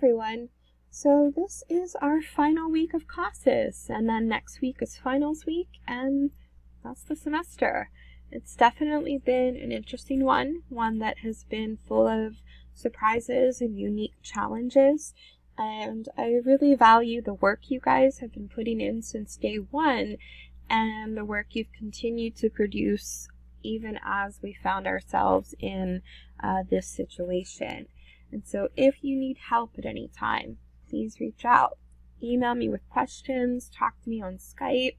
everyone. So this is our final week of classes, and then next week is finals week, and that's the semester. It's definitely been an interesting one that has been full of surprises and unique challenges, and I really value the work you guys have been putting in since day one, and the work you've continued to produce even as we found ourselves in this situation. And so if you need help at any time, please reach out. Email me with questions, talk to me on Skype.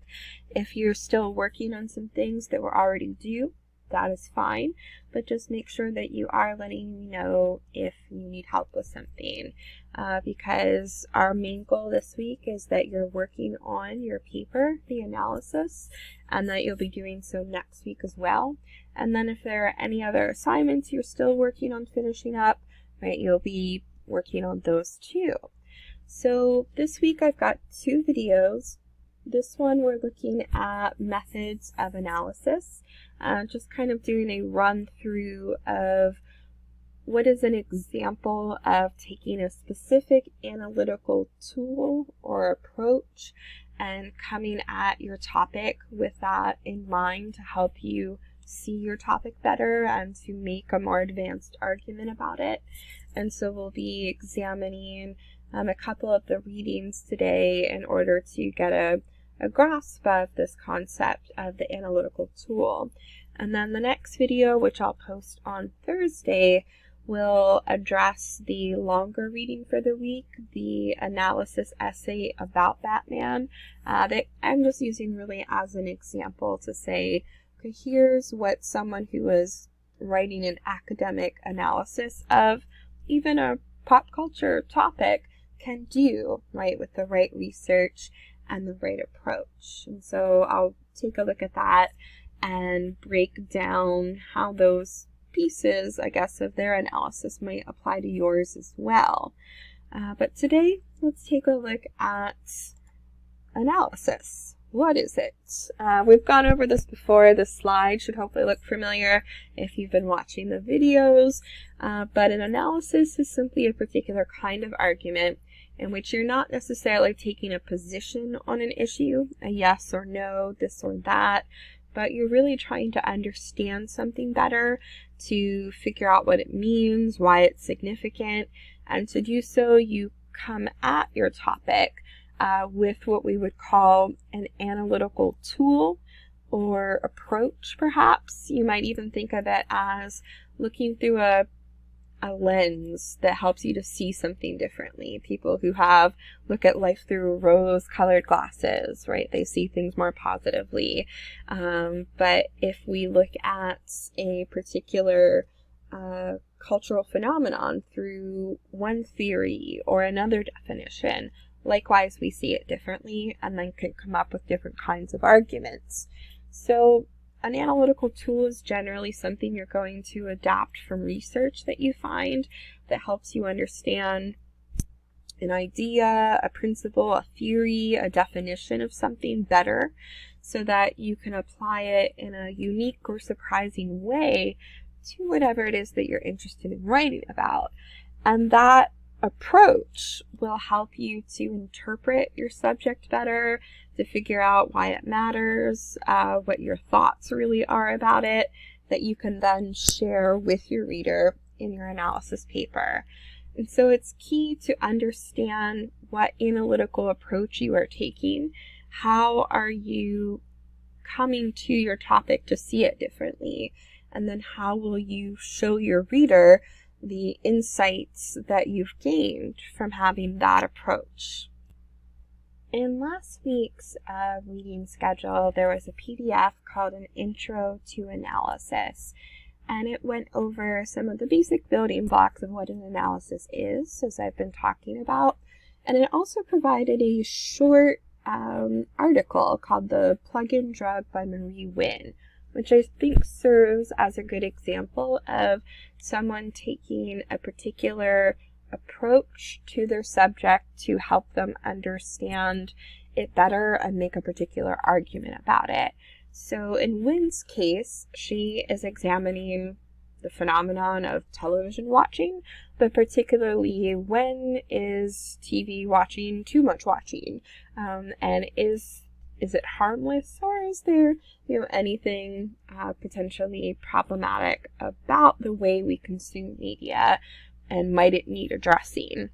If you're still working on some things that were already due, that is fine, but just make sure that you are letting me know if you need help with something, because our main goal this week is that you're working on your paper, the analysis, and that you'll be doing so next week as well. And then if there are any other assignments you're still working on finishing up, right, you'll be working on those too. So this week I've got 2 videos. This one we're looking at methods of analysis, just kind of doing a run through of what is an example of taking a specific analytical tool or approach and coming at your topic with that in mind to help you see your topic better and to make a more advanced argument about it. And so we'll be examining a couple of the readings today in order to get a grasp of this concept of the analytical tool. And then the next video, which I'll post on Thursday, will address the longer reading for the week, the analysis essay about Batman, that I'm just using really as an example to say, okay, here's what someone who is writing an academic analysis of even a pop culture topic can do, right, with the right research and the right approach. And so I'll take a look at that and break down how those pieces, I guess, of their analysis might apply to yours as well. But today, let's take a look at analysis. What is it? We've gone over this before. This slide should hopefully look familiar if you've been watching the videos. But an analysis is simply a particular kind of argument in which you're not necessarily taking a position on an issue, a yes or no, this or that, but you're really trying to understand something better, to figure out what it means, why it's significant, and to do so, you come at your topic with what we would call an analytical tool or approach, perhaps. You might even think of it as looking through a lens that helps you to see something differently. People who look at life through rose-colored glasses, right? They see things more positively. But if we look at a particular cultural phenomenon through one theory or another definition, likewise we see it differently and then can come up with different kinds of arguments. So an analytical tool is generally something you're going to adapt from research that you find that helps you understand an idea, a principle, a theory, a definition of something better so that you can apply it in a unique or surprising way to whatever it is that you're interested in writing about. And that approach will help you to interpret your subject better, to figure out why it matters, what your thoughts really are about it, that you can then share with your reader in your analysis paper. And so it's key to understand what analytical approach you are taking. How are you coming to your topic to see it differently? And then how will you show your reader the insights that you've gained from having that approach? In last week's reading schedule, there was a PDF called an Intro to Analysis, and it went over some of the basic building blocks of what an analysis is, as I've been talking about, and it also provided a short article called The Plug-in Drug by Marie Wynn, which I think serves as a good example of someone taking a particular approach to their subject to help them understand it better and make a particular argument about it. So in Wynn's case, she is examining the phenomenon of television watching, but particularly when is TV watching too much watching, and is it harmless, or is there anything potentially problematic about the way we consume media, and might it need addressing?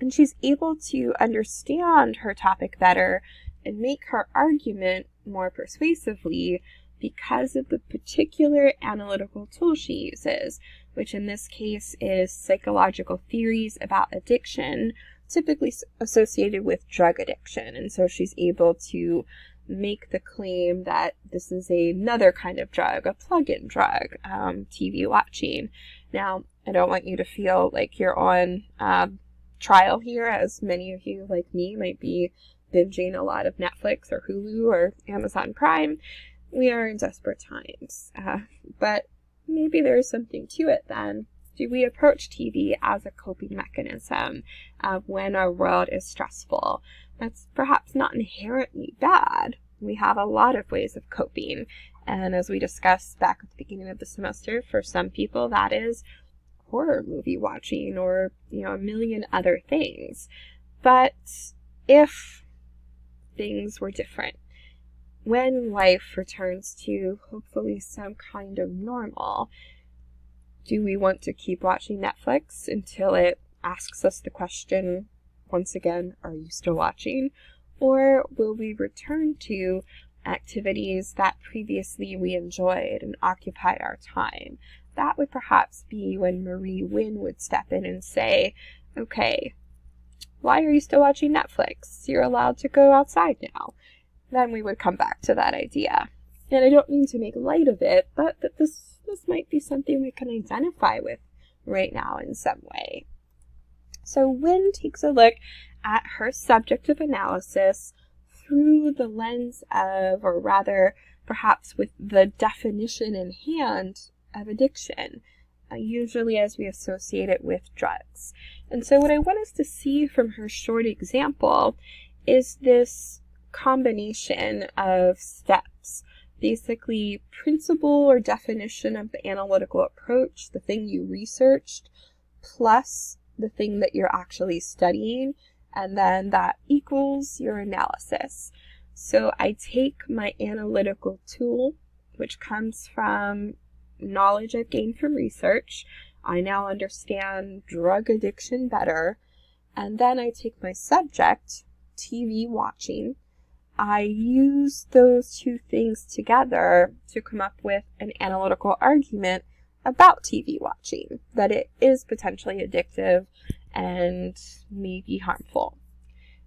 And she's able to understand her topic better and make her argument more persuasively because of the particular analytical tool she uses, which in this case is psychological theories about addiction, typically associated with drug addiction. And so she's able to make the claim that this is another kind of drug, a plug-in drug, TV watching. Now, I don't want you to feel like you're on trial here, as many of you, like me, might be binging a lot of Netflix or Hulu or Amazon Prime. We are in desperate times, but maybe there's something to it then. Do we approach TV as a coping mechanism when our world is stressful? That's perhaps not inherently bad. We have a lot of ways of coping, and as we discussed back at the beginning of the semester, for some people that is horror movie watching or a million other things. But if things were different, when life returns to hopefully some kind of normal, do we want to keep watching Netflix until it asks us the question once again, are you still watching? Or will we return to activities that previously we enjoyed and occupied our time? That would perhaps be when Marie Wynne would step in and say, okay, why are you still watching Netflix? You're allowed to go outside now. Then we would come back to that idea. And I don't mean to make light of it, but that this might be something we can identify with right now in some way. So Wynne takes a look at her subject of analysis through the lens of, or rather, perhaps with the definition in hand of addiction, usually as we associate it with drugs. And so what I want us to see from her short example is this combination of steps, basically principle or definition of the analytical approach, the thing you researched, plus the thing that you're actually studying, and then that equals your analysis. So I take my analytical tool, which comes from knowledge I've gained from research. I now understand drug addiction better. And then I take my subject, TV watching. I use those two things together to come up with an analytical argument about TV watching, that it is potentially addictive and may be harmful.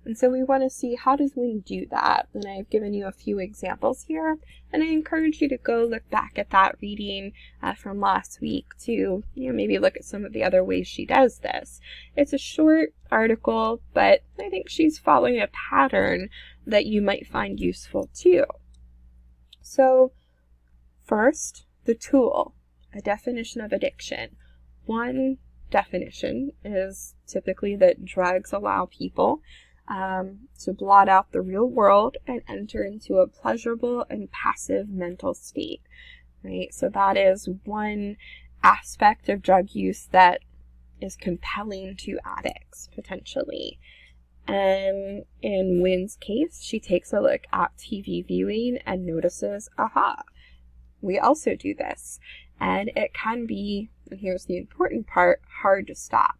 And so we want to see, how does Wynne do that? And I've given you a few examples here, and I encourage you to go look back at that reading from last week to maybe look at some of the other ways she does this. It's a short article, but I think she's following a pattern that you might find useful too. So first, the tool, a definition of addiction. One definition is typically that drugs allow people to blot out the real world and enter into a pleasurable and passive mental state, right? So that is one aspect of drug use that is compelling to addicts, potentially. And in Wynne's case, she takes a look at TV viewing and notices, aha, we also do this. And it can be, and here's the important part, hard to stop.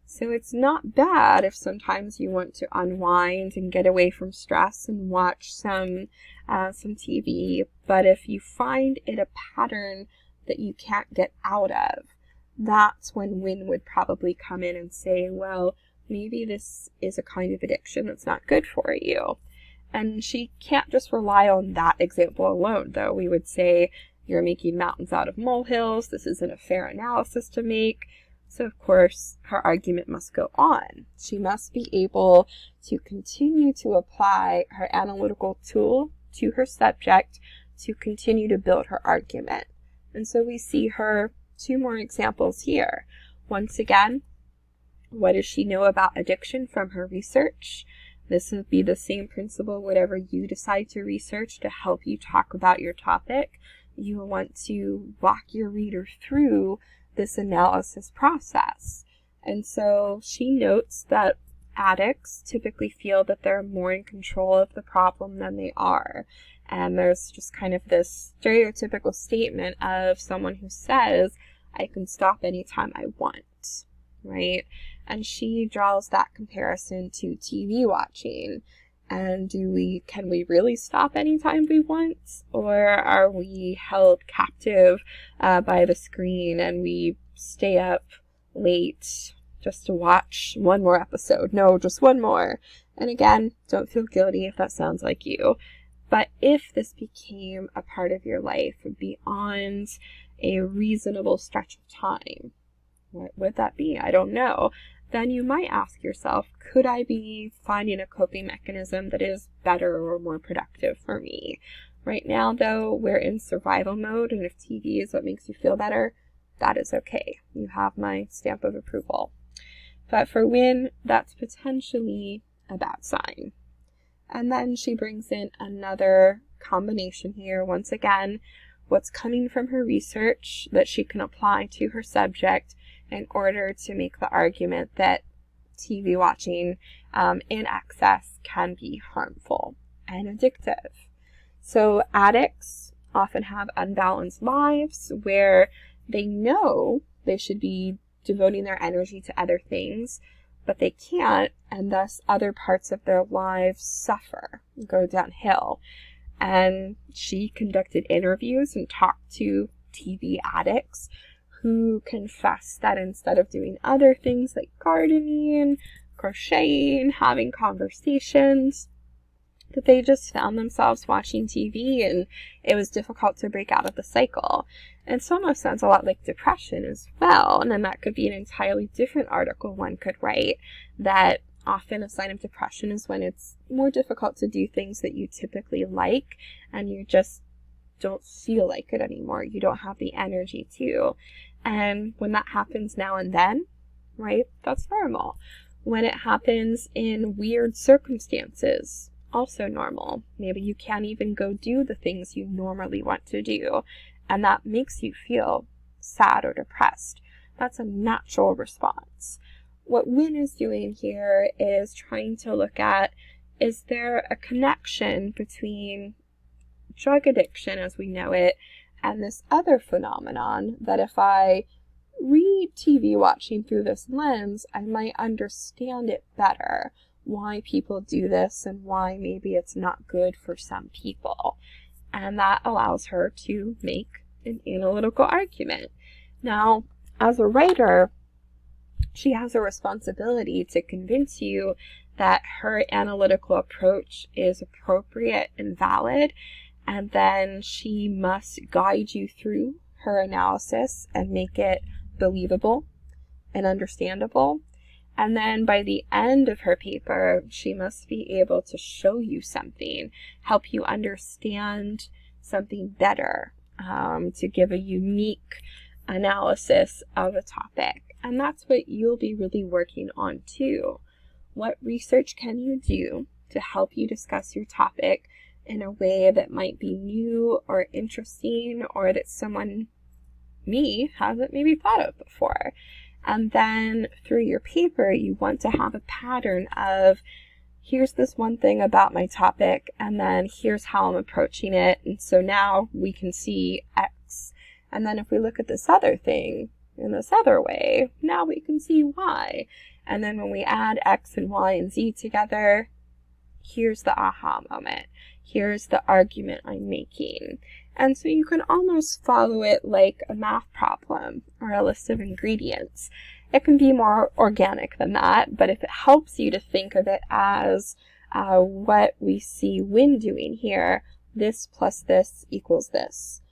So it's not bad if sometimes you want to unwind and get away from stress and watch some TV, but if you find it a pattern that you can't get out of, that's when Wynne would probably come in and say, well, maybe this is a kind of addiction that's not good for you. And she can't just rely on that example alone, though. We would say, you're making mountains out of molehills. This isn't a fair analysis to make. So, of course, her argument must go on. She must be able to continue to apply her analytical tool to her subject to continue to build her argument. And so we see her two more examples here. Once again, what does she know about addiction from her research? This would be the same principle whatever you decide to research to help you talk about your topic. You will want to walk your reader through this analysis process. And so she notes that addicts typically feel that they're more in control of the problem than they are. And there's just kind of this stereotypical statement of someone who says, I can stop anytime I want, right? And she draws that comparison to TV watching. And can we really stop anytime we want? Or are we held captive by the screen and we stay up late just to watch one more episode? No, just one more. And again, don't feel guilty if that sounds like you. But if this became a part of your life beyond a reasonable stretch of time, what would that be? I don't know. Then you might ask yourself, could I be finding a coping mechanism that is better or more productive for me? Right now, though, we're in survival mode, and if TV is what makes you feel better, that is okay. You have my stamp of approval. But for Wynne, that's potentially a bad sign. And then she brings in another combination here. Once again, what's coming from her research that she can apply to her subject in order to make the argument that TV watching in excess can be harmful and addictive. So addicts often have unbalanced lives where they know they should be devoting their energy to other things, but they can't, and thus other parts of their lives suffer, go downhill. And she conducted interviews and talked to TV addicts who confessed that instead of doing other things like gardening, crocheting, having conversations, that they just found themselves watching TV and it was difficult to break out of the cycle. And it almost sounds a lot like depression as well. And then that could be an entirely different article one could write, that often a sign of depression is when it's more difficult to do things that you typically like and you just don't feel like it anymore. You don't have the energy to. And when that happens now and then, right, that's normal. When it happens in weird circumstances, also normal. Maybe you can't even go do the things you normally want to do, and that makes you feel sad or depressed. That's a natural response. What Wynne is doing here is trying to look at, is there a connection between drug addiction as we know it and this other phenomenon that if I read TV watching through this lens, I might understand it better, why people do this and why maybe it's not good for some people. And that allows her to make an analytical argument. Now, as a writer, she has a responsibility to convince you that her analytical approach is appropriate and valid, and then she must guide you through her analysis and make it believable and understandable. And then by the end of her paper, she must be able to show you something, help you understand something better, to give a unique analysis of a topic. And that's what you'll be really working on too. What research can you do to help you discuss your topic in a way that might be new or interesting, or that someone, me, hasn't maybe thought of before? And then through your paper, you want to have a pattern of, here's this one thing about my topic, and then here's how I'm approaching it. And so now we can see X. And then if we look at this other thing in this other way, now we can see Y. And then when we add X and Y and Z together, here's the aha moment. Here's the argument I'm making. And so you can almost follow it like a math problem or a list of ingredients. It can be more organic than that, but if it helps you to think of it as what we see Wynne doing here, this plus this equals this.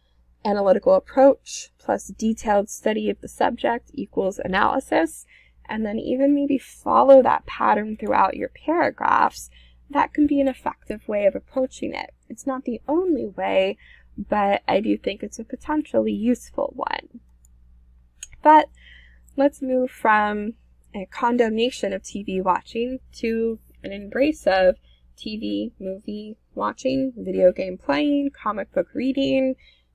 Analytical approach plus detailed study of the subject equals analysis, and then even maybe follow that pattern throughout your paragraphs. That can be an effective way of approaching it. It's not the only way, but I do think it's a potentially useful one. But let's move from a condemnation of TV watching to an embrace of TV, movie watching, video game playing, comic book reading.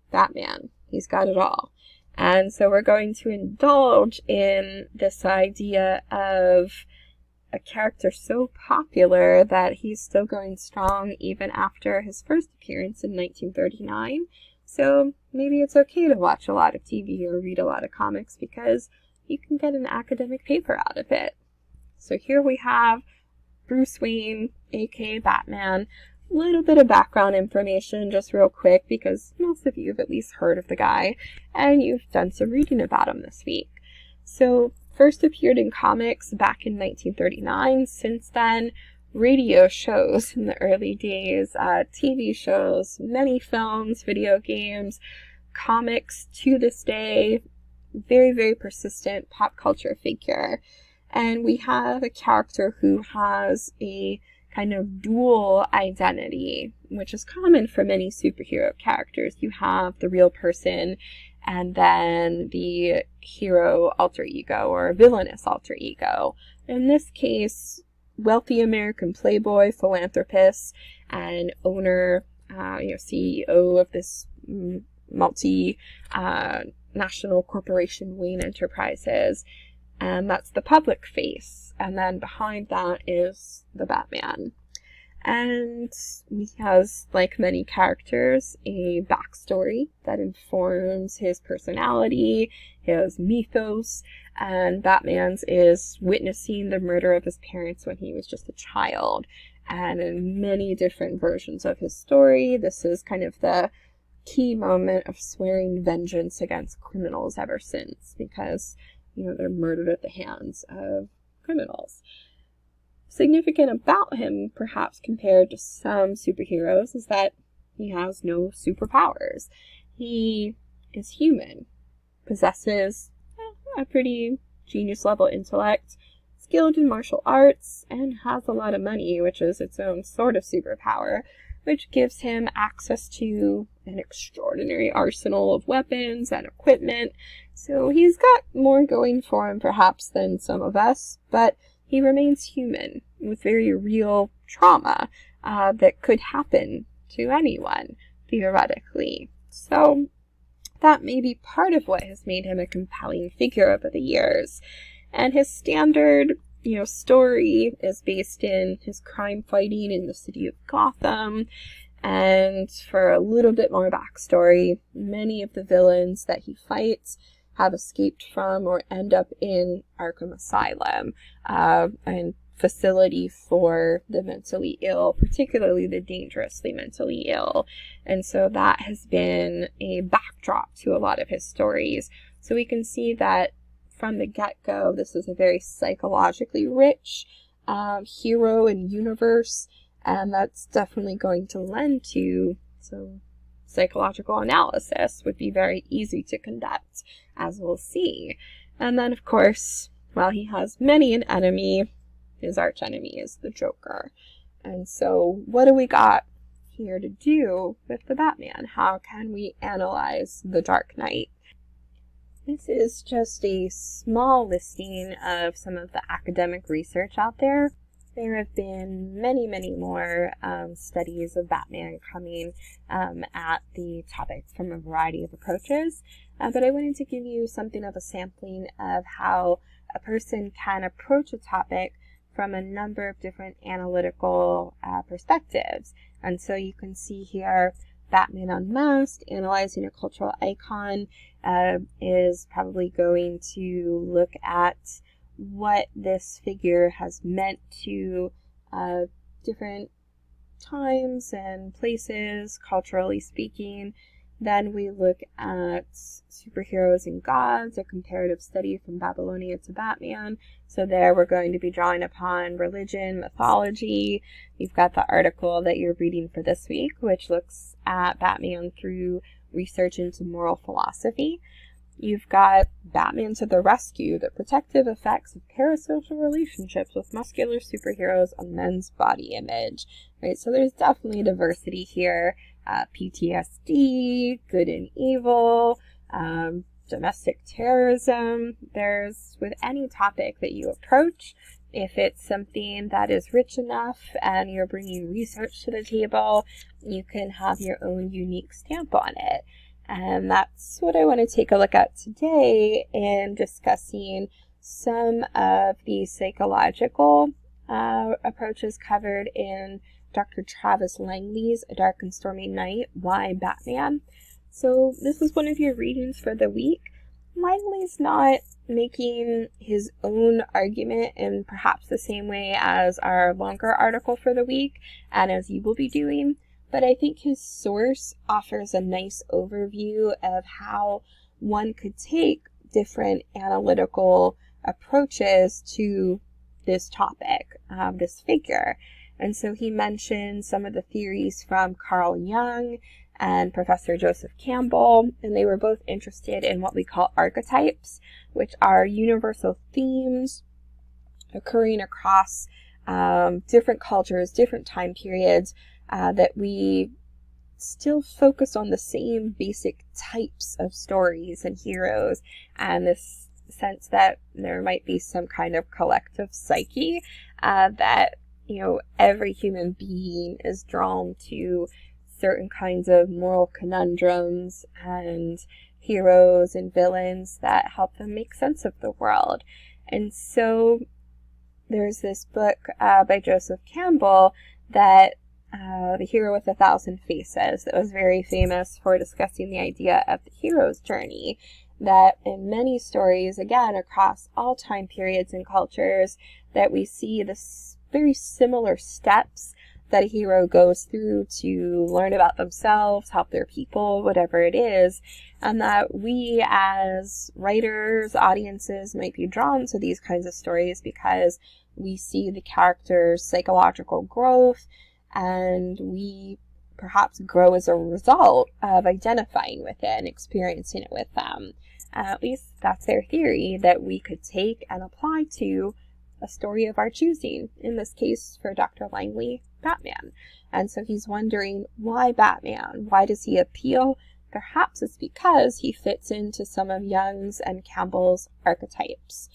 Batman, he's got it all. And so we're going to indulge in this idea of a character so popular that he's still going strong even after his first appearance in 1939. So maybe it's okay to watch a lot of TV or read a lot of comics because you can get an academic paper out of it. So here we have Bruce Wayne, aka Batman. A little bit of background information just real quick because most of you have at least heard of the guy and you've done some reading about him this week. So first appeared in comics back in 1939. Since then, radio shows in the early days, TV shows, many films, video games, comics to this day, very, very persistent pop culture figure. And we have a character who has a kind of dual identity, which is common for many superhero characters. You have the real person and then the hero alter ego or villainous alter ego. In this case, wealthy American playboy, philanthropist, and owner, CEO of this multi-national corporation, Wayne Enterprises. And that's the public face. And then behind that is the Batman. And he has, like many characters, a backstory that informs his personality, his mythos, and Batman's is witnessing the murder of his parents when he was just a child. And in many different versions of his story, this is kind of the key moment of swearing vengeance against criminals ever since, because they're murdered at the hands of criminals. Significant about him, perhaps compared to some superheroes, is that he has no superpowers. He is human, possesses a pretty genius-level intellect, skilled in martial arts, and has a lot of money, which is its own sort of superpower, which gives him access to an extraordinary arsenal of weapons and equipment. So he's got more going for him, perhaps, than some of us, but he remains human with very real trauma that could happen to anyone, theoretically. So that may be part of what has made him a compelling figure over the years. And his standard, story is based in his crime fighting in the city of Gotham. And for a little bit more backstory, many of the villains that he fights have escaped from or end up in Arkham Asylum, a facility for the mentally ill, particularly the dangerously mentally ill. And so that has been a backdrop to a lot of his stories. So we can see that from the get-go, this is a very psychologically rich hero and universe, and that's definitely going to lend to some psychological analysis. Would be very easy to conduct, as we'll see. And then, of course, while he has many an enemy, his archenemy is the Joker. And so what do we got here to do with the Batman? How can we analyze the Dark Knight? This is just a small listing of some of the academic research out there. There have been many, many more studies of Batman coming at the topic from a variety of approaches, but I wanted to give you something of a sampling of how a person can approach a topic from a number of different analytical perspectives. And so you can see here, Batman Unmasked, analyzing a cultural icon, is probably going to look at what this figure has meant to different times and places, culturally speaking. Then we look at superheroes and gods, a comparative study from Babylonia to Batman. So there we're going to be drawing upon religion, mythology. You've got the article that you're reading for this week, which looks at Batman through research into moral philosophy. You've got Batman to the Rescue, the protective effects of parasocial relationships with muscular superheroes on men's body image. Right, so there's definitely diversity here. PTSD, good and evil, domestic terrorism. There's, with any topic that you approach, if it's something that is rich enough and you're bringing research to the table, you can have your own unique stamp on it. And that's what I want to take a look at today in discussing some of the psychological approaches covered in Dr. Travis Langley's A Dark and Stormy Night, Why Batman? So this was one of your readings for the week. Langley's not making his own argument in perhaps the same way as our longer article for the week and as you will be doing, but I think his source offers a nice overview of how one could take different analytical approaches to this topic, this figure. And so he mentioned some of the theories from Carl Jung and Professor Joseph Campbell, and they were both interested in what we call archetypes, which are universal themes occurring across different cultures, different time periods, that we still focus on the same basic types of stories and heroes, and this sense that there might be some kind of collective psyche that, you know, every human being is drawn to certain kinds of moral conundrums and heroes and villains that help them make sense of the world. And so there's this book by Joseph Campbell that The Hero with 1,000 Faces, that was very famous for discussing the idea of the hero's journey, that in many stories, again, across all time periods and cultures, that we see this very similar steps that a hero goes through to learn about themselves, help their people, whatever it is, and that we as writers, audiences might be drawn to these kinds of stories because we see the character's psychological growth, and we perhaps grow as a result of identifying with it and experiencing it with them. At least that's their theory, that we could take and apply to a story of our choosing, in this case for Dr. Langley, Batman. And so he's wondering, why Batman? Why does he appeal? Perhaps it's because he fits into some of Jung's and Campbell's archetypes.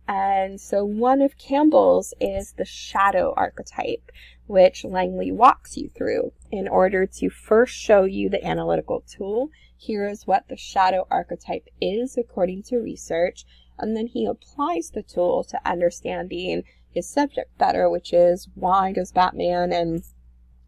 And so one of Campbell's is the shadow archetype, which Langley walks you through in order to first show you the analytical tool. Here is what the shadow archetype is according to research, and then he applies the tool to understanding his subject better, which is, why does Batman and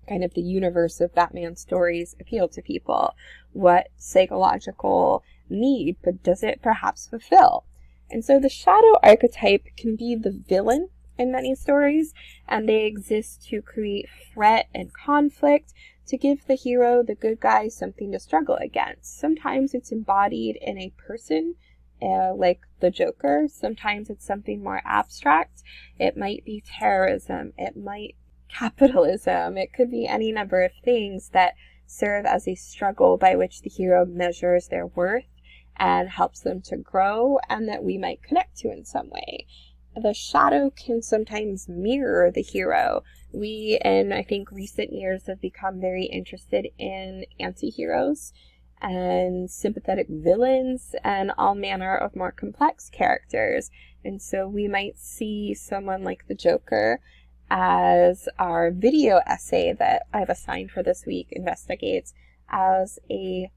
kind of the universe of Batman stories appeal to people? What psychological need does it perhaps fulfill? And so the shadow archetype can be the villain in many stories, and they exist to create threat and conflict, to give the hero, the good guy, something to struggle against. Sometimes it's embodied in a person, like the Joker. Sometimes it's something more abstract. It might be terrorism. It might capitalism. It could be any number of things that serve as a struggle by which the hero measures their worth and helps them to grow, and that we might connect to in some way. The shadow can sometimes mirror the hero. We, in I think recent years, have become very interested in anti-heroes and sympathetic villains and all manner of more complex characters. And so we might see someone like the Joker, as our video essay that I've assigned for this week investigates, as a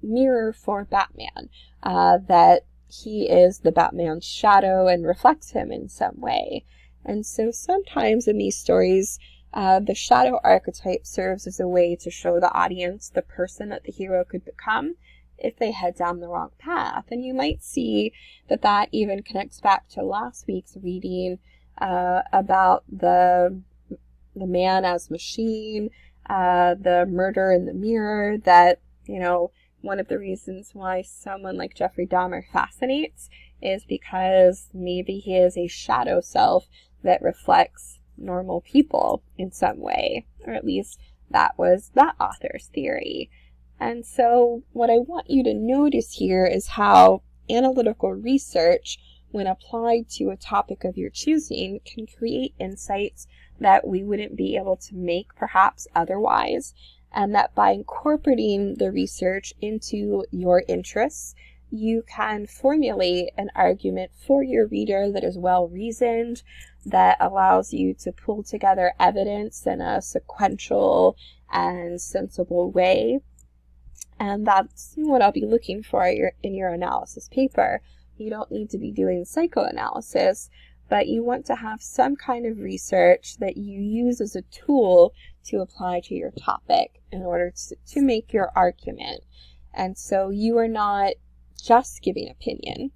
mirror for Batman, that he is the Batman's shadow and reflects him in some way. And so sometimes in these stories, the shadow archetype serves as a way to show the audience the person that the hero could become if they head down the wrong path. And you might see that that even connects back to last week's reading about the man as machine, the murder in the mirror, that, you know, one of the reasons why someone like Jeffrey Dahmer fascinates is because maybe he is a shadow self that reflects normal people in some way, or at least that was that author's theory. And so what I want you to notice here is how analytical research, when applied to a topic of your choosing, can create insights that we wouldn't be able to make perhaps otherwise, and that by incorporating the research into your interests, you can formulate an argument for your reader that is well reasoned, that allows you to pull together evidence in a sequential and sensible way, And that's what I'll be looking for in your analysis paper. You don't need to be doing psychoanalysis, but you want to have some kind of research that you use as a tool to apply to your topic in order to make your argument. And so you are not just giving opinion,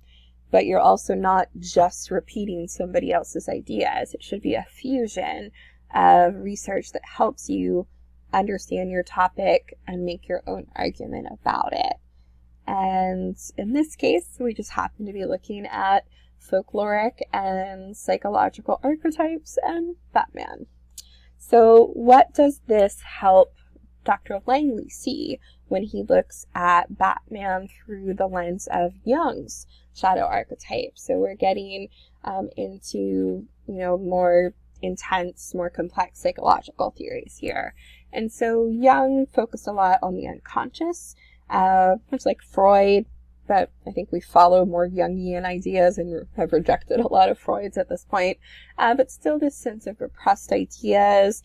but you're also not just repeating somebody else's ideas. It should be a fusion of research that helps you understand your topic and make your own argument about it. And in this case, we just happen to be looking at folkloric and psychological archetypes and Batman. So what does this help Dr. Langley see when he looks at Batman through the lens of Jung's shadow archetype? So we're getting into, more intense, more complex psychological theories here. And so Jung focused a lot on the unconscious, much like Freud, but I think we follow more Jungian ideas and have rejected a lot of Freud's at this point. But still this sense of repressed ideas,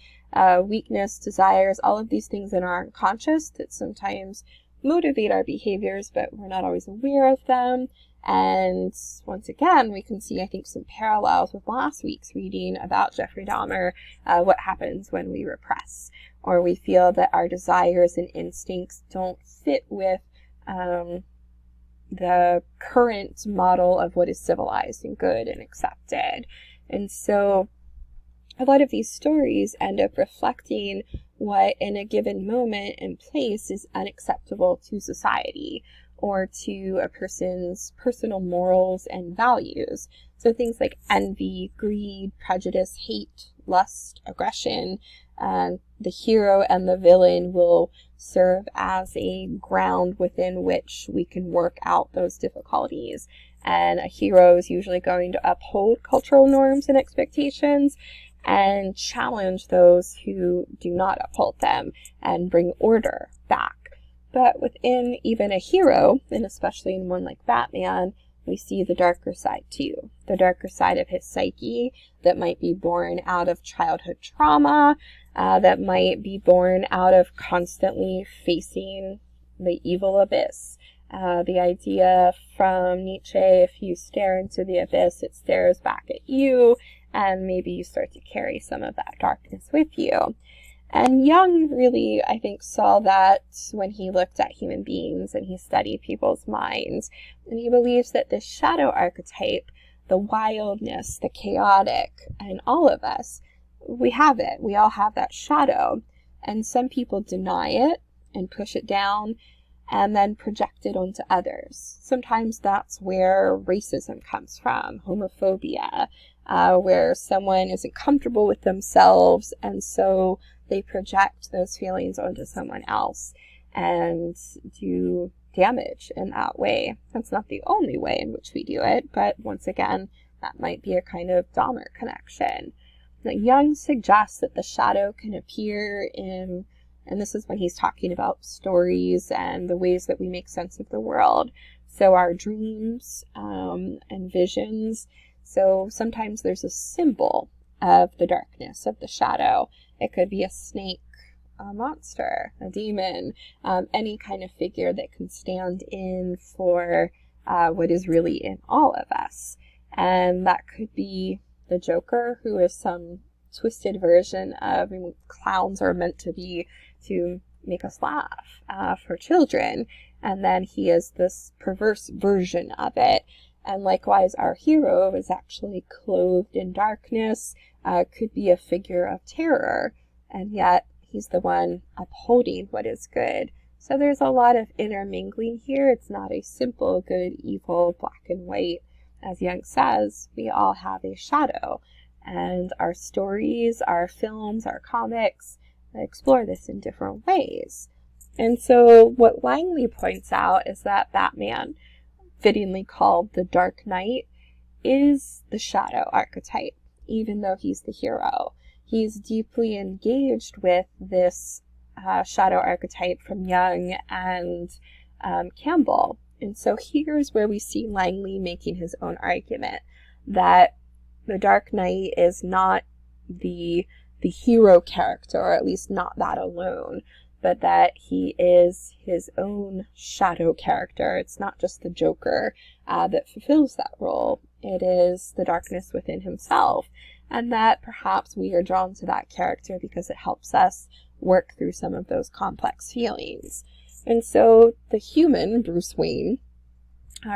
weakness, desires, all of these things in our unconscious that sometimes motivate our behaviors, but we're not always aware of them. And once again, we can see, I think, some parallels with last week's reading about Jeffrey Dahmer, what happens when we repress, or we feel that our desires and instincts don't fit with the current model of what is civilized and good and accepted. And so a lot of these stories end up reflecting what in a given moment and place is unacceptable to society or to a person's personal morals and values. So things like envy, greed, prejudice, hate, lust, aggression, the hero and the villain will serve as a ground within which we can work out those difficulties. And a hero is usually going to uphold cultural norms and expectations and challenge those who do not uphold them and bring order back. But within even a hero, and especially in one like Batman, we see the darker side too. The darker side of his psyche that might be born out of childhood trauma, that might be born out of constantly facing the evil abyss. The idea from Nietzsche, if you stare into the abyss, it stares back at you, and maybe you start to carry some of that darkness with you. And Jung really, I think, saw that when he looked at human beings and he studied people's minds. And he believes that this shadow archetype, the wildness, the chaotic, and all of us, we have it. We all have that shadow. And some people deny it and push it down and then project it onto others. Sometimes that's where racism comes from, homophobia, where someone isn't comfortable with themselves and so they project those feelings onto someone else and do damage in that way. That's not the only way in which we do it, but once again, that might be a kind of Dahmer connection. Now, Jung suggests that the shadow can appear in, and this is when he's talking about stories and the ways that we make sense of the world. So our dreams and visions. So sometimes there's a symbol of the darkness, of the shadow. It could be a snake, a monster, a demon, any kind of figure that can stand in for what is really in all of us. And that could be the Joker, who is some twisted version of, clowns are meant to be to make us laugh for children. And then he is this perverse version of it. And likewise, our hero is actually clothed in darkness, could be a figure of terror, and yet he's the one upholding what is good. So there's a lot of intermingling here. It's not a simple good, evil, black and white. As Jung says, we all have a shadow, and our stories, our films, our comics explore this in different ways. And so what Langley points out is that Batman, fittingly called the Dark Knight, is the shadow archetype, even though he's the hero. He's deeply engaged with this shadow archetype from Jung and Campbell. And so here's where we see Langley making his own argument that the Dark Knight is not the hero character, or at least not that alone, but that he is his own shadow character. It's not just the Joker that fulfills that role. It is the darkness within himself, and that perhaps we are drawn to that character because it helps us work through some of those complex feelings. And so the human, Bruce Wayne,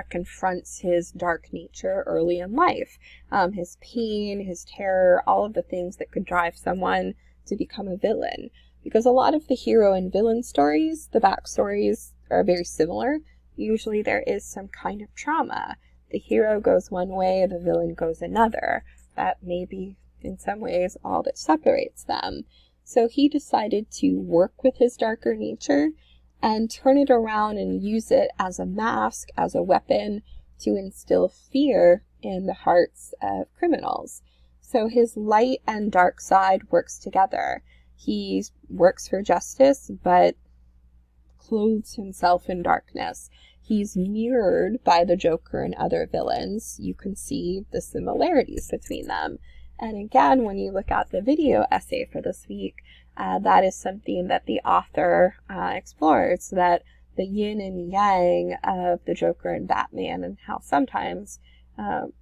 confronts his dark nature early in life. His pain, his terror, all of the things that could drive someone to become a villain. Because a lot of the hero and villain stories, the backstories are very similar. Usually there is some kind of trauma. The hero goes one way, the villain goes another. That may be, in some ways, all that separates them. So he decided to work with his darker nature and turn it around and use it as a mask, as a weapon, to instill fear in the hearts of criminals. So his light and dark side works together. He works for justice, but clothes himself in darkness. He's mirrored by the Joker and other villains. You can see the similarities between them. And again, when you look at the video essay for this week, that is something that the author explores, that the yin and yang of the Joker and Batman, and how sometimes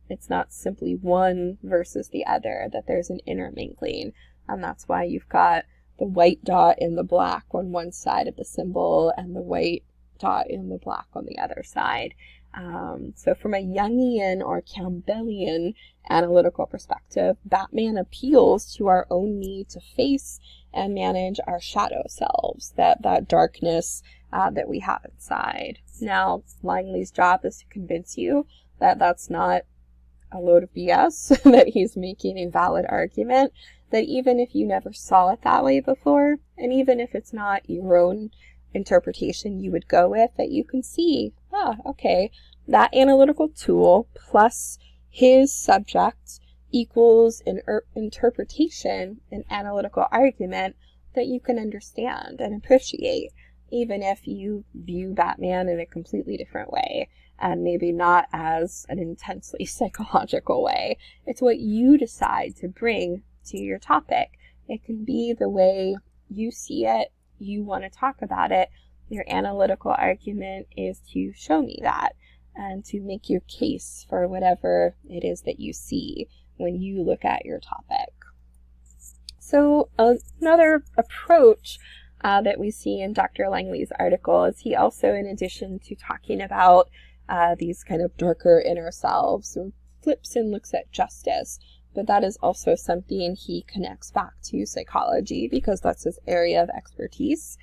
it's not simply one versus the other, that there's an intermingling. And that's why you've got the white dot in the black on one side of the symbol and the white dot in the black on the other side. So from a Jungian or Campbellian analytical perspective, Batman appeals to our own need to face and manage our shadow selves, that darkness that we have inside. Now, Langley's job is to convince you that that's not a load of BS, that he's making a valid argument, that even if you never saw it that way before, and even if it's not your own interpretation you would go with, that you can see, okay, that analytical tool plus his subject equals an interpretation, an analytical argument that you can understand and appreciate, even if you view Batman in a completely different way, and maybe not as an intensely psychological way. It's what you decide to bring to your topic. It can be the way you see it, you want to talk about it. Your analytical argument is to show me that and to make your case for whatever it is that you see when you look at your topic. So another approach that we see in Dr. Langley's article is he also, in addition to talking about these kind of darker inner selves, flips and looks at justice. But that is also something he connects back to psychology because that's his area of expertise.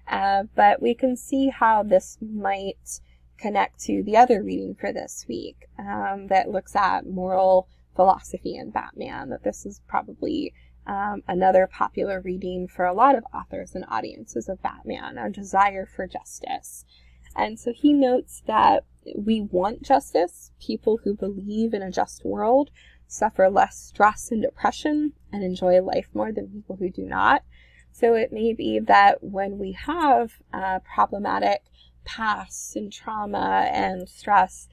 But we can see how this might connect to the other reading for this week that looks at moral philosophy in Batman, that this is probably another popular reading for a lot of authors and audiences of Batman, a desire for justice. And so he notes that we want justice. People who believe in a just world suffer less stress and depression and enjoy life more than people who do not. So it may be that when we have problematic pasts and trauma and stress,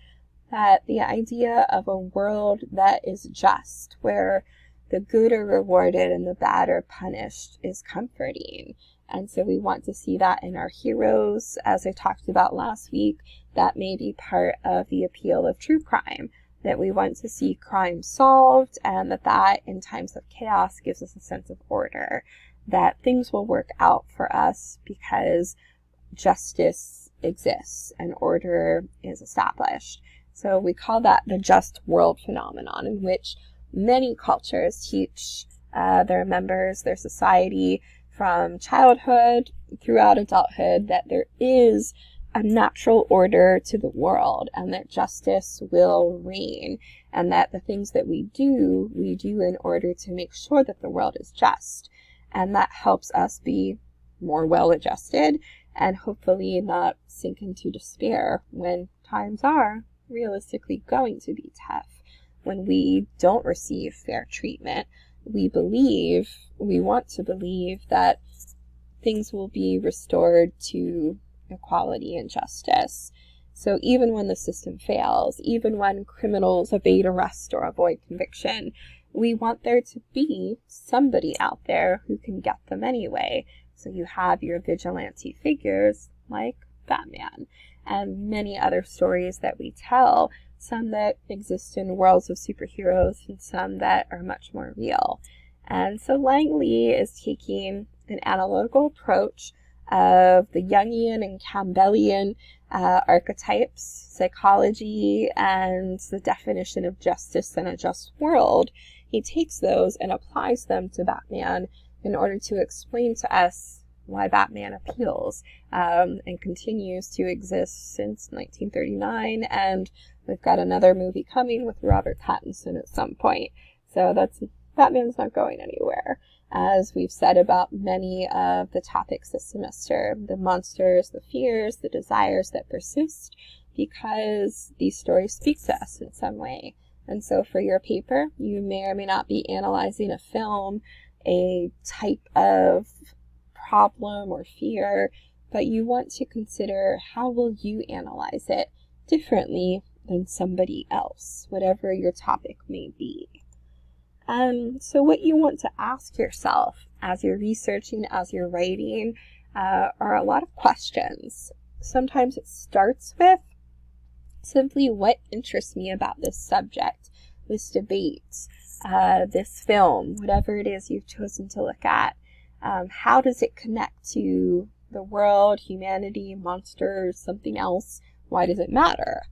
that the idea of a world that is just, where the good are rewarded and the bad are punished, is comforting. And so we want to see that in our heroes. As I talked about last week, that may be part of the appeal of true crime, that we want to see crime solved, and that in times of chaos gives us a sense of order, that things will work out for us because justice exists and order is established. So we call that the just world phenomenon, in which many cultures teach their members, their society, from childhood throughout adulthood, that there is a natural order to the world and that justice will reign, and that the things that we do in order to make sure that the world is just. And that helps us be more well-adjusted and hopefully not sink into despair when times are realistically going to be tough. When we don't receive fair treatment, we want to believe that things will be restored to equality and justice. So even when the system fails, even when criminals evade arrest or avoid conviction, we want there to be somebody out there who can get them anyway. So you have your vigilante figures like Batman and many other stories that we tell, some that exist in worlds of superheroes and some that are much more real. And so Langley is taking an analytical approach of the Jungian and Campbellian archetypes, psychology, and the definition of justice in a just world. He takes those and applies them to Batman in order to explain to us why Batman appeals and continues to exist since 1939, and we've got another movie coming with Robert Pattinson at some point. So Batman's not going anywhere. As we've said about many of the topics this semester, the monsters, the fears, the desires that persist, because these stories speak to us in some way. And so for your paper, you may or may not be analyzing a film, a type of problem or fear, but you want to consider how will you analyze it differently than somebody else, whatever your topic may be. So what you want to ask yourself as you're researching, as you're writing, are a lot of questions. Sometimes it starts with simply what interests me about this subject, this debate, this film, whatever it is you've chosen to look at. How does it connect to the world, humanity, monsters, something else? Why does it matter?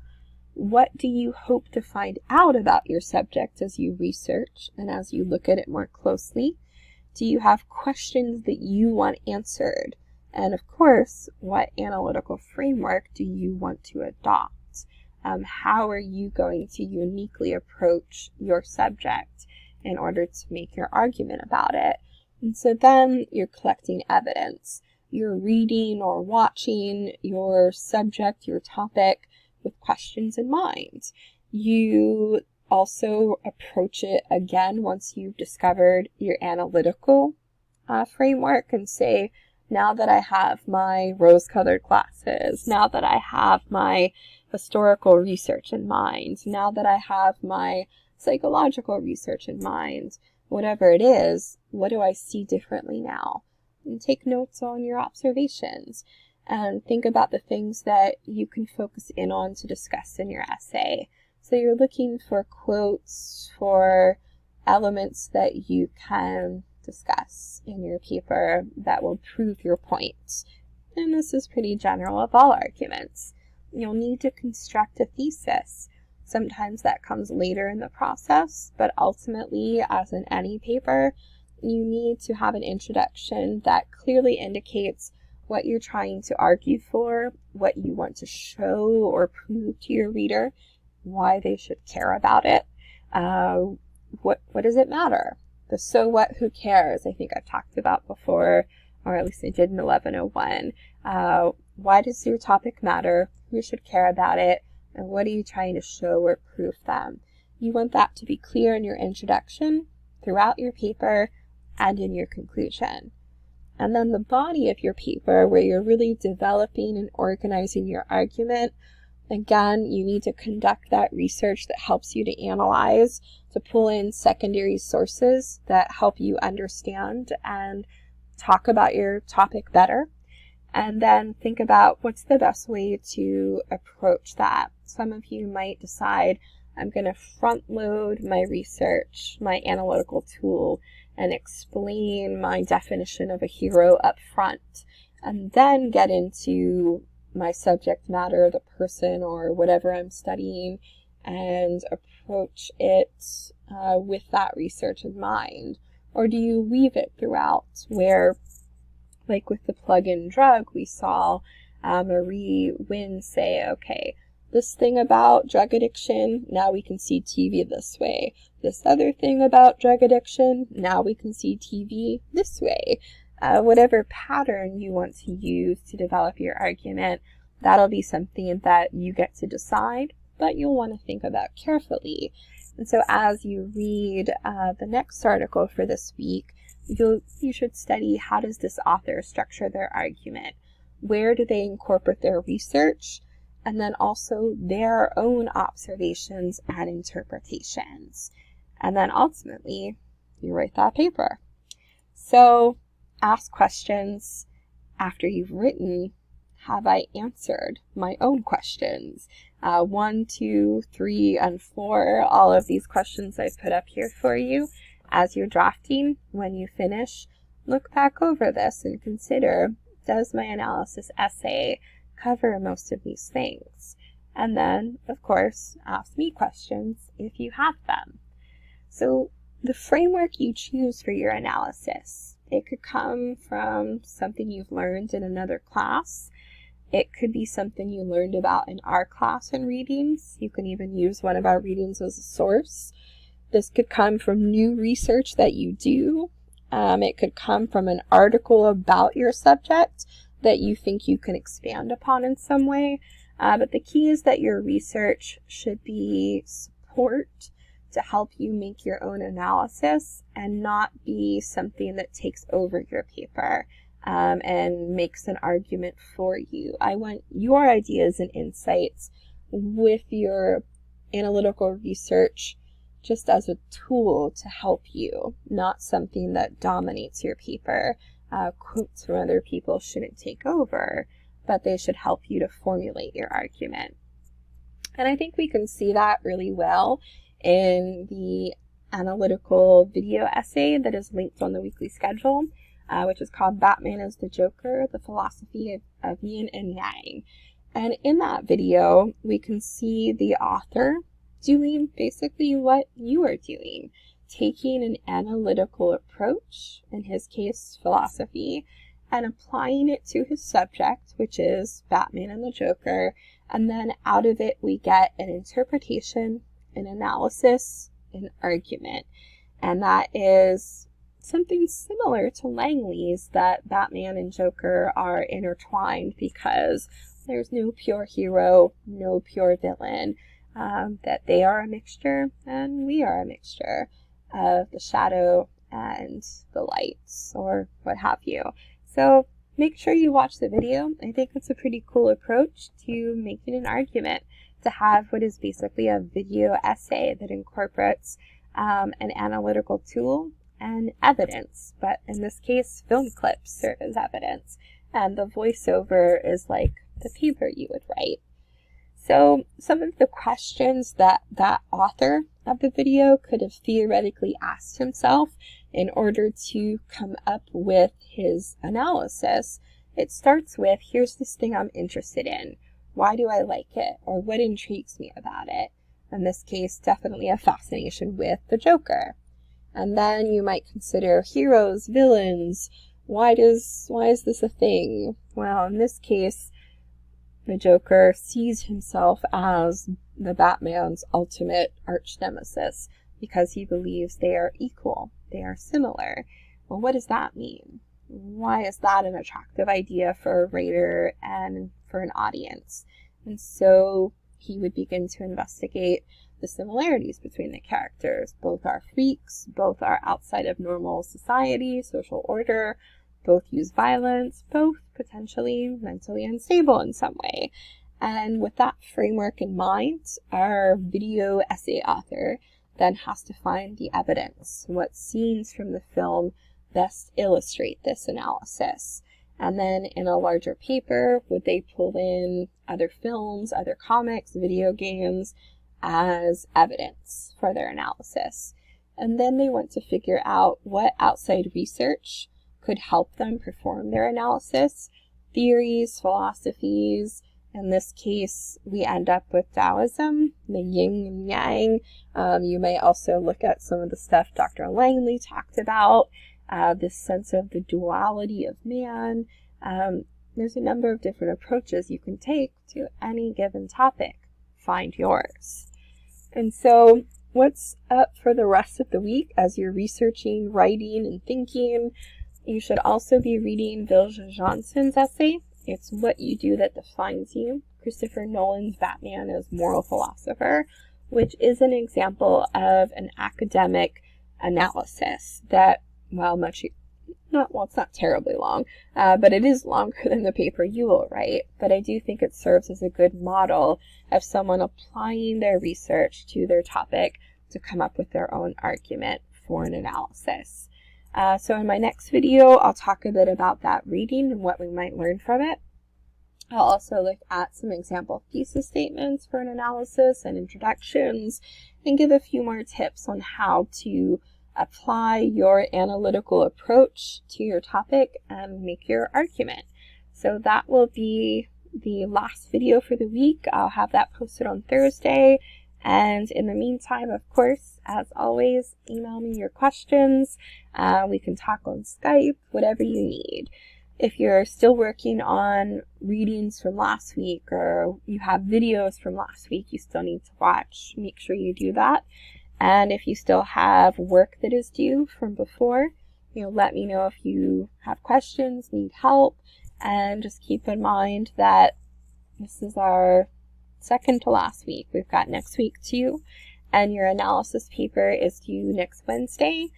What do you hope to find out about your subject as you research and as you look at it more closely? Do you have questions that you want answered? And of course, what analytical framework do you want to adopt? How are you going to uniquely approach your subject in order to make your argument about it? And so then you're collecting evidence. You're reading or watching your subject, your topic, with questions in mind. You also approach it again once you've discovered your analytical framework and say, now that I have my rose-colored glasses, now that I have my historical research in mind, now that I have my psychological research in mind, whatever it is, what do I see differently now? And take notes on your observations and think about the things that you can focus in on to discuss in your essay. So you're looking for quotes, for elements that you can discuss in your paper that will prove your point. And this is pretty general of all arguments. You'll need to construct a thesis. Sometimes that comes later in the process, but ultimately, as in any paper, you need to have an introduction that clearly indicates what you're trying to argue for, what you want to show or prove to your reader, why they should care about it. What does it matter? The so what, who cares, I think I've talked about before, or at least I did in 1101. Why does your topic matter? Who should care about it? And what are you trying to show or prove them? You want that to be clear in your introduction, throughout your paper, and in your conclusion. And then the body of your paper, where you're really developing and organizing your argument, again, you need to conduct that research that helps you to analyze, to pull in secondary sources that help you understand and talk about your topic better. And then think about what's the best way to approach that. Some of you might decide, I'm going to front load my research, my analytical tool, and explain my definition of a hero up front, and then get into my subject matter, the person or whatever I'm studying, and approach it with that research in mind. Or do you weave it throughout, where, like with the plug-in drug, we saw Marie Wynn say, okay, this thing about drug addiction, now we can see TV this way. This other thing about drug addiction, now we can see TV this way. Whatever pattern you want to use to develop your argument, that'll be something that you get to decide, but you'll want to think about carefully. And so as you read the next article for this week, you should study, how does this author structure their argument? Where do they incorporate their research? And then also their own observations and interpretations. And then ultimately, you write that paper. So ask questions after you've written, have I answered my own questions? 1, 2, 3, and 4, all of these questions I put up here for you. As you're drafting, when you finish, look back over this and consider, does my analysis essay cover most of these things? And then, of course, ask me questions if you have them. So the framework you choose for your analysis, it could come from something you've learned in another class. It could be something you learned about in our class in readings. You can even use one of our readings as a source. This could come from new research that you do. It could come from an article about your subject that you think you can expand upon in some way. But the key is that your research should be support to help you make your own analysis and not be something that takes over your paper and makes an argument for you. I want your ideas and insights with your analytical research just as a tool to help you, not something that dominates your paper. Quotes from other people shouldn't take over, but they should help you to formulate your argument. And I think we can see that really well in the analytical video essay that is linked on the weekly schedule, which is called Batman as the Joker, the Philosophy of Yin and Yang. And in that video, we can see the author doing basically what you are doing, taking an analytical approach, in his case, philosophy, and applying it to his subject, which is Batman and the Joker. And then out of it, we get an interpretation, an analysis, an argument. And that is something similar to Langley's, that Batman and Joker are intertwined because there's no pure hero, no pure villain, that they are a mixture and we are a mixture of the shadow and the lights or what have you. So make sure you watch the video. I think it's a pretty cool approach to making an argument, to have what is basically a video essay that incorporates an analytical tool and evidence, but in this case, film clips serve as evidence, and the voiceover is like the paper you would write. So some of the questions that author of the video could have theoretically asked himself in order to come up with his analysis, it starts with, here's this thing I'm interested in. Why do I like it? Or what intrigues me about it? In this case, definitely a fascination with the Joker. And then you might consider heroes, villains. Why is this a thing? Well, in this case, the Joker sees himself as the Batman's ultimate arch nemesis because he believes they are equal, they are similar. Well, what does that mean? Why is that an attractive idea for a reader and for an audience? And so he would begin to investigate the similarities between the characters. Both are freaks, both are outside of normal society, social order, both use violence, both potentially mentally unstable in some way. And with that framework in mind, our video essay author then has to find the evidence. What scenes from the film best illustrate this analysis? And then in a larger paper, would they pull in other films, other comics, video games as evidence for their analysis? And then they want to figure out what outside research could help them perform their analysis, theories, philosophies. In this case, we end up with Taoism, the yin and yang. You may also look at some of the stuff Dr. Langley talked about, this sense of the duality of man. There's a number of different approaches you can take to any given topic. Find yours. And so what's up for the rest of the week as you're researching, writing, and thinking? You should also be reading Vilja Johnson's essay, It's What You Do That Defines You, Christopher Nolan's Batman as Moral Philosopher, which is an example of an academic analysis that, it's not terribly long, but it is longer than the paper you will write. But I do think it serves as a good model of someone applying their research to their topic to come up with their own argument for an analysis. So in my next video, I'll talk a bit about that reading and what we might learn from it. I'll also look at some example thesis statements for an analysis and introductions, and give a few more tips on how to apply your analytical approach to your topic and make your argument. So that will be the last video for the week. I'll have that posted on Thursday. And in the meantime, of course, as always, email me your questions. We can talk on Skype, whatever you need. If you're still working on readings from last week or you have videos from last week you still need to watch, make sure you do that. And if you still have work that is due from before, let me know if you have questions, need help, and just keep in mind that this is our second to last week. We've got next week too, and your analysis paper is due next Wednesday.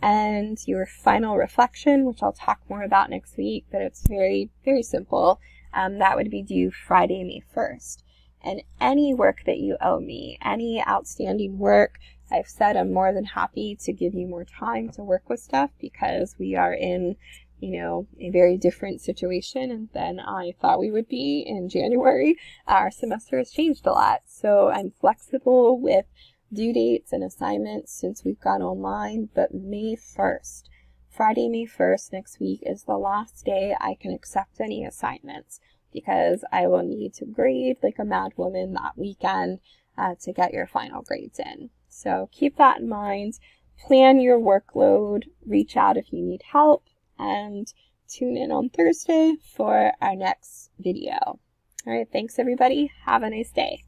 And your final reflection, which I'll talk more about next week, but it's very, very simple. That would be due Friday, May 1st. And any work that you owe me, any outstanding work, I've said I'm more than happy to give you more time to work with stuff because we are in, a very different situation than I thought we would be in January. Our semester has changed a lot, so I'm flexible with due dates and assignments since we've gone online, but May 1st, Friday, May 1st next week is the last day I can accept any assignments because I will need to grade like a mad woman that weekend to get your final grades in. So keep that in mind, plan your workload, reach out if you need help, and tune in on Thursday for our next video. All right, thanks everybody. Have a nice day.